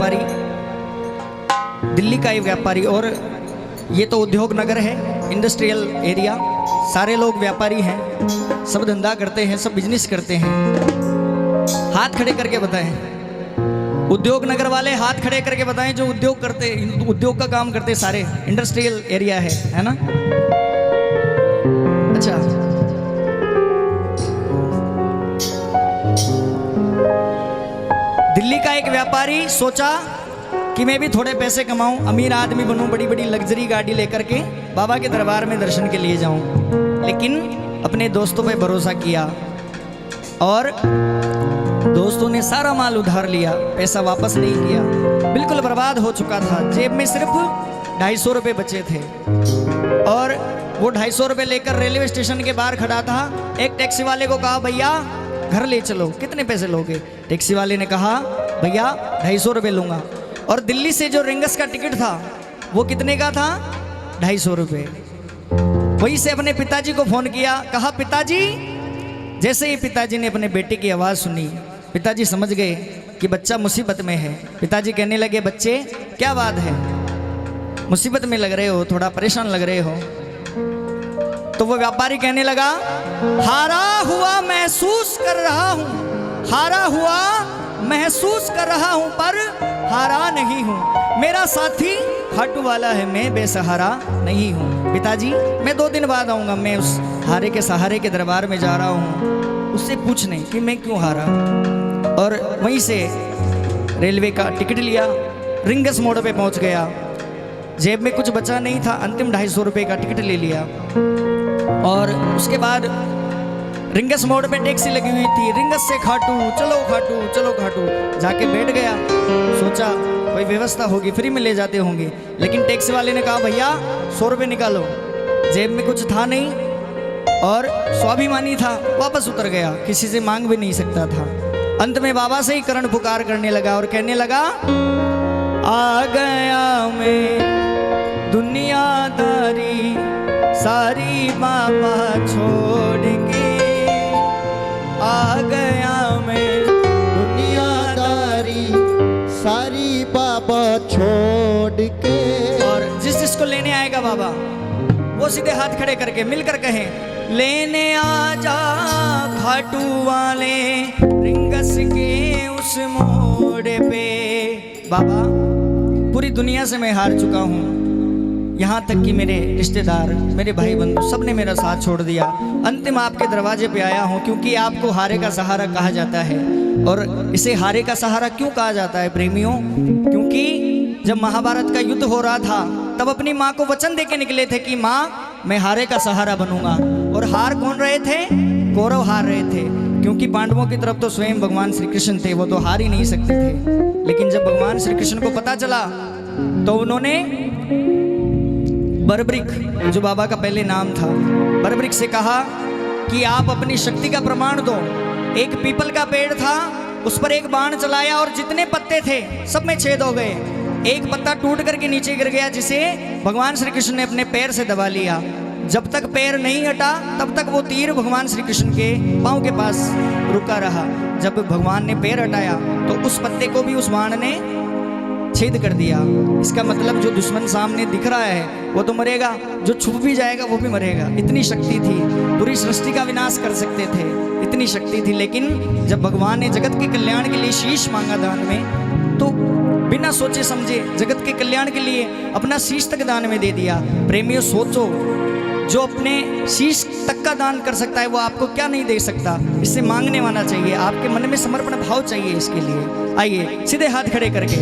व्यापारी, दिल्ली का ये व्यापारी। और ये तो उद्योग नगर है, इंडस्ट्रियल एरिया, सारे लोग व्यापारी हैं, सब धंधा करते हैं, सब बिजनेस करते हैं। हाथ खड़े करके बताएं, उद्योग नगर वाले हाथ खड़े करके बताएं जो उद्योग करते, उद्योग का काम करते, सारे इंडस्ट्रियल एरिया है ना। अच्छा, दिल्ली का एक व्यापारी सोचा कि मैं भी थोड़े पैसे कमाऊं, अमीर आदमी बनूं, बड़ी बड़ी लग्जरी गाड़ी लेकर के बाबा के दरबार में दर्शन के लिए जाऊं। लेकिन अपने दोस्तों पे भरोसा किया और दोस्तों ने सारा माल उधार लिया, पैसा वापस नहीं किया, बिल्कुल बर्बाद हो चुका था। जेब में सिर्फ 250 रुपये बचे थे और वो 250 रुपये लेकर रेलवे स्टेशन के बाहर खड़ा था। एक टैक्सी वाले को कहा, भैया घर ले चलो, कितने पैसे लोगे? टैक्सी वाले ने कहा, भैया 250 रुपये लूँगा। और दिल्ली से जो रिंगस का टिकट था वो कितने का था? 250 रुपये। वहीं से अपने पिताजी को फ़ोन किया, कहा पिताजी। जैसे ही पिताजी ने अपने बेटे की आवाज़ सुनी, पिताजी समझ गए कि बच्चा मुसीबत में है। पिताजी कहने लगे, बच्चे क्या बात है, मुसीबत में लग रहे हो, थोड़ा परेशान लग रहे हो। तो वो व्यापारी कहने लगा, हारा हुआ महसूस कर रहा हूं, हारा हुआ महसूस कर रहा हूं, पर हारा नहीं हूं। मेरा साथी खाटू वाला है, मैं बेसहारा नहीं हूं। पिताजी मैं 2 दिन बाद आऊंगा, मैं उस हारे के सहारे के दरबार में जा रहा हूं, उससे पूछने कि मैं क्यों हारा। और वहीं से रेलवे का टिकट लिया, रिंगस मोड़ पे पहुंच गया। जेब में कुछ बचा नहीं था, अंतिम 250 रुपये का टिकट ले लिया। और उसके बाद रिंगस मोड़ पे टैक्सी लगी हुई थी, रिंगस से खाटू, चलो खाटू, चलो खाटू। जाके बैठ गया, सोचा कोई व्यवस्था होगी, फ्री में ले जाते होंगे। लेकिन टैक्सी वाले ने कहा, भैया 100 रुपये निकालो। जेब में कुछ था नहीं और स्वाभिमानी था, वापस उतर गया, किसी से मांग भी नहीं सकता था। अंत में बाबा से ही करण पुकार करने लगा और कहने लगा, आ गया मैं दुनियादारी सारी बाबा छोड़ के, आ गया मैं दुनियादारी सारी बाबा छोड़ के। और जिस जिसको लेने आएगा बाबा, वो सीधे हाथ खड़े करके मिलकर कहें, लेने आजा खाटू वाले रिंगस के उस मोड़ पे। बाबा पूरी दुनिया से मैं हार चुका हूँ, यहाँ तक कि मेरे रिश्तेदार, मेरे भाई बंधु, सब ने मेरा साथ छोड़ दिया। अंतिम आपके दरवाजे पे आया हूँ, क्योंकि आपको हारे का सहारा कहा जाता है। और इसे हारे का सहारा क्यों कहा जाता है प्रेमियों? क्योंकि जब महाभारत का युद्ध हो रहा था, तब अपनी माँ को वचन दे के निकले थे कि माँ मैं हारे का सहारा बनूंगा। और हार कौन रहे थे? कौरव हार रहे थे, क्योंकि पांडवों की तरफ तो स्वयं भगवान श्री कृष्ण थे, वो तो हार ही नहीं सकते थे। लेकिन जब भगवान श्री कृष्ण को पता चला तो उन्होंने बरबरिक, जो बाबा का पहले नाम था, बरबरिक से कहा कि आप अपनी शक्ति का प्रमाण दो। एक पीपल का पेड़ था, उस पर एक बाण चलाया और जितने पत्ते थे सब में छेद हो गए। एक पत्ता टूट करके नीचे गिर गया, जिसे भगवान श्री कृष्ण ने अपने पैर से दबा लिया। जब तक पैर नहीं हटा तब तक वो तीर भगवान श्री कृष्ण के पाँव के पास रुका रहा। जब भगवान ने पैर हटाया तो उस पत्ते को भी उस बाण ने छेद कर दिया। इसका मतलब जो दुश्मन सामने दिख रहा है वो तो मरेगा, जो छुप भी जाएगा वो भी मरेगा। इतनी शक्ति थी, पूरी सृष्टि का विनाश कर सकते थे, इतनी शक्ति थी। लेकिन जब भगवान ने जगत के कल्याण के लिए शीश मांगा दान में, तो बिना सोचे समझे जगत के कल्याण के लिए अपना शीश तक दान में दे दिया। प्रेमियों सोचो, जो अपने शीश तक का दान कर सकता है वो आपको क्या नहीं दे सकता। इससे मांगने वाला चाहिए, आपके मन में समर्पण भाव चाहिए इसके लिए। आइए सीधे हाथ खड़े करके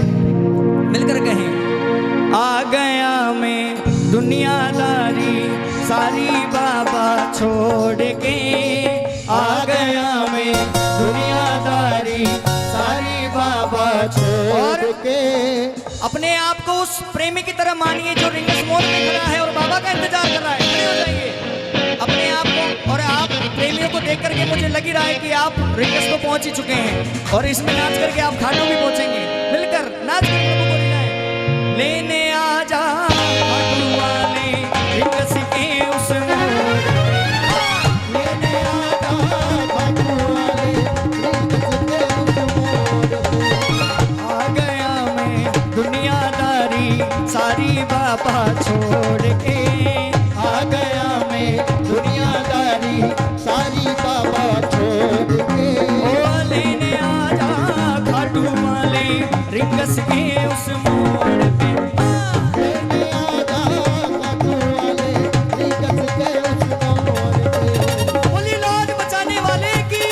मिलकर कहें, आ गया मैं दुनियादारी सारी बाबा छोड़ के, आ गया मैं दुनियादारी सारी बाबा छोड़ के। अपने आप को उस प्रेमी की तरह मानिए जो रिंगस मोड़ में खड़ा है और बाबा का इंतजार कर रहा है। खड़े हो जाइए अपने आप को। और आप प्रेमियों को देख करके मुझे लग ही रहा है कि आप रिंगस को पहुंच ही चुके हैं और इसमें नाच करके आप खाटू भी पहुंचेंगे। मिलकर नाच करके प्रभु को लेने आजा खाटू वाले रिंगस के उस मोड़, लेने आजा खाटू वाले रिंगस के उस मोड़, आ गया मैं बाबा छोड़ के आ गया मैं दुनियादारी सारी बाबा छोड़ के। ओ लेने आजा खाटू वाले रिंगस के उस मोड़ पे। लेने आजा खाटू वाले रिंगस के उस मोड़ पे। बोली लाज बचाने वाले की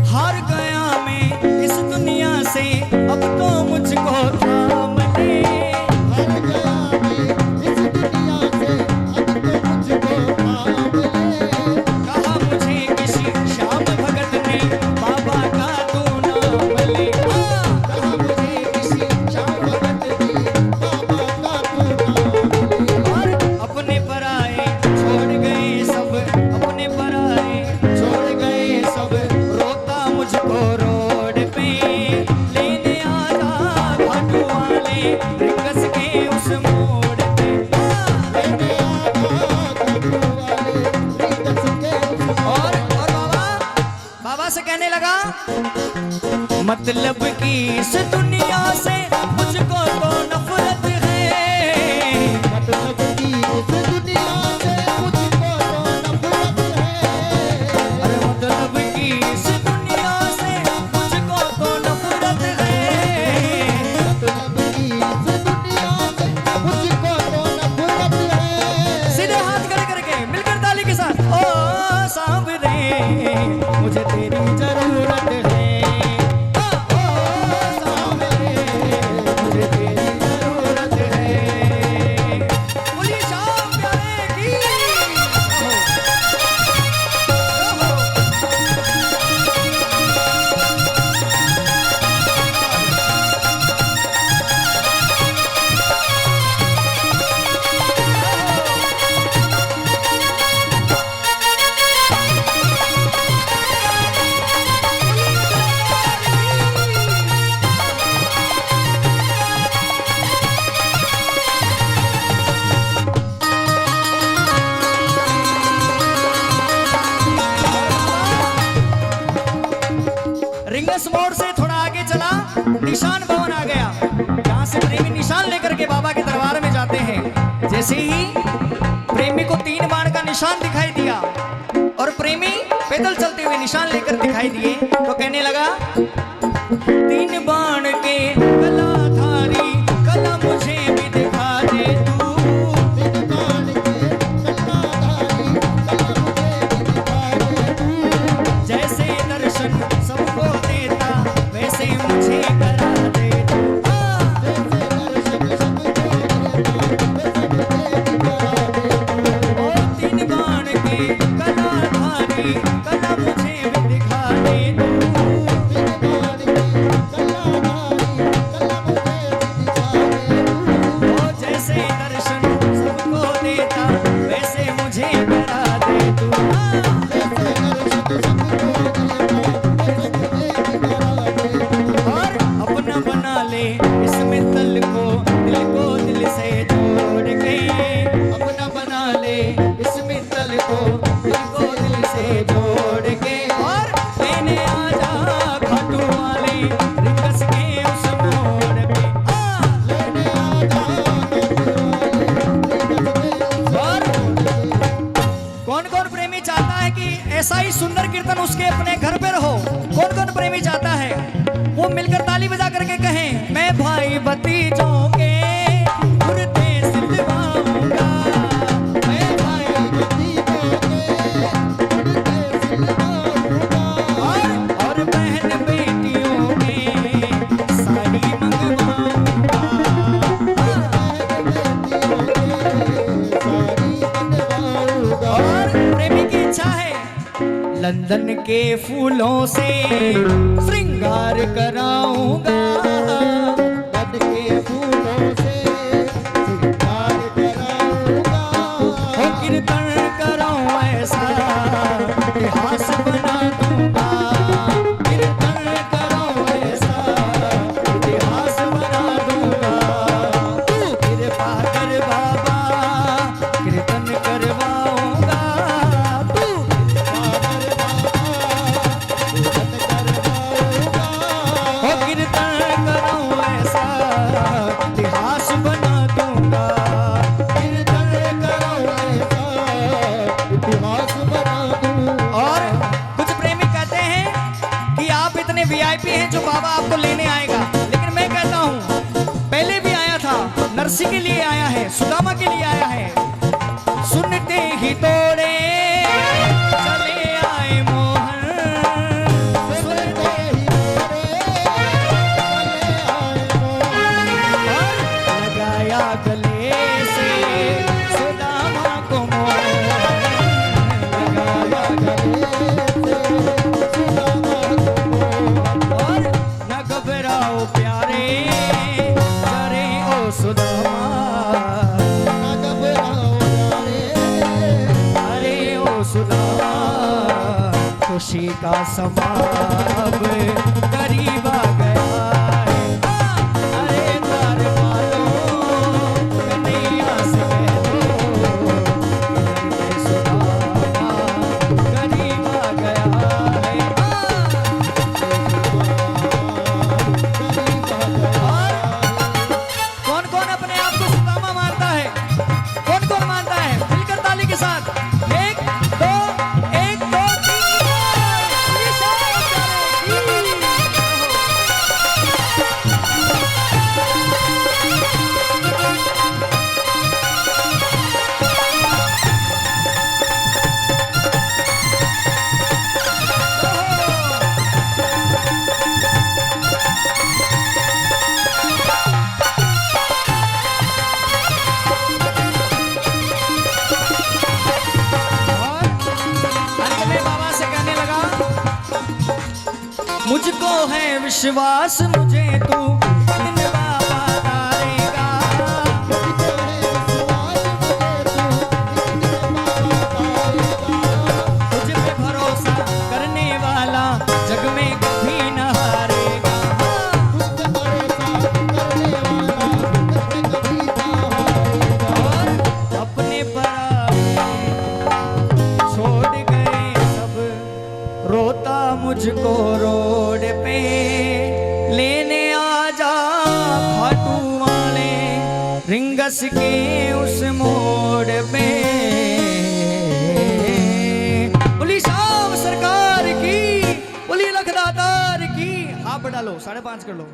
हार गया मैं इस दुनिया से अब तो मुझको थाम ले। हार गया मैं इस दुनिया से अब तो मुझको थाम ले। कहा मुझे किसी श्याम भगत ने बाबा का तू नाम ले। कहा मुझे किसी श्याम भगत ने बाबा का तू नाम ले। और अपने पराए छोड़ गए सब, अपने पराए छोड़ गए सब, रोता मुझको रोड पे। लेने आजा खाटू वाले रिंगस के उस मोड़ पे। लेने आजा खाटू वाले रिंगस के उस और बाबा से कहने लगा मतलब कि इस दुनिया से मुझको तो नफरत है। मतलब कि इस दुनिया से मुझको तो नफरत है। अरे मतलब कि इस दुनिया से मुझको तो नफरत है। मतलब कि इस दुनिया से मुझको तो नफरत है। सीधे हाथ खड़े करके मिलकर ताली के साथ ओ सांवरे मुझे तेरी जरूरत है। ओ सांवरे मुझे तेरी जरूरत है। बोलिए शाम प्यारे की। रिंगस मोड़ से थोड़ा आगे चला निशान भवन आ गया, जहाँ से प्रेमी निशान लेकर के बाबा के दरबार में जाते हैं। जैसे ही प्रेमी को 3 बाण का निशान दिखाई दिया और प्रेमी पैदल चलते हुए निशान लेकर दिखाई दिए तो कहने लगा 3 बाण के कलाधारी कला मुझे भी दिखा दे तू। बिन बाण के कलाधारी कला मुझे भी दिखा दे तू। जैसे दर्शन सबको देता वैसे मुझे करा दे तू। जैसे दर्शन सबको देता वैसे मुझे भी करा दे तू। ओ 3 बाण के कलाधारी कला मुझे भी दिखा दे तू। बिन बाण के कलाधारी कला मुझे भी दिखा दे तू। ओ जैसे दर्शन सबको देता वैसे मुझे करा दे तू। जैसे दर्शन सबको देता वैसे मुझे भी करा दे तू। और अपना बना ले इसमें दिल को दिल से जोड़ के। अपना बना ले इसमें दिल को दिल से जोड़ के। और लेने आजा खाटू वाले रिंगस के उस मोड़ पे। लेने आजा खाटू वाले रिंगस के और कौन कौन प्रेमी चाहता है कि ऐसा ही सुंदर कीर्तन उसके अपने घर पर हो? कौन कौन प्रेमी चाहता है? वो मिलकर ताली बजा करके कहें मैं भाई भतीजों के गुर्दे सिलवाऊंगा। मैं भाई और बहन बेटियों के साड़ी मंगवाऊंगा। और प्रेमी की इच्छा है लंदन के फूलों से श्रृंगार कराऊंगा। बन के फूलों से श्रृंगार कराऊंगा। हो कीर्तन कराऊं ऐसा सुना, खुशी का समा अब करीब आ गया है। अरे तार वालों कन्हैया से कह दो, इधर पे सुना करीब आ गया है। कौन कौन अपने आप को सुदामा मानता है? कौन कौन मानता है? मिलकर ताली के साथ एक दो 3 मुझको है विश्वास मुझे तू दिन बाबा तारेगा, मुझको है विश्वास मुझे तू तुझ पे भरोसा करने वाला जग में कभी न हारेगा। तुझ पे भरोसा करने वाला जग में कभी ना हारेगा। और अपने पराए छोड़ गए सब, रोता मुझको रोड पे लेने आ जा खाटू वाले, रिंगस के उस मोड़ पे। बोली शाम सरकार की, बोली लखदातार की। आप बढ़ा लो 5.5 कर लो।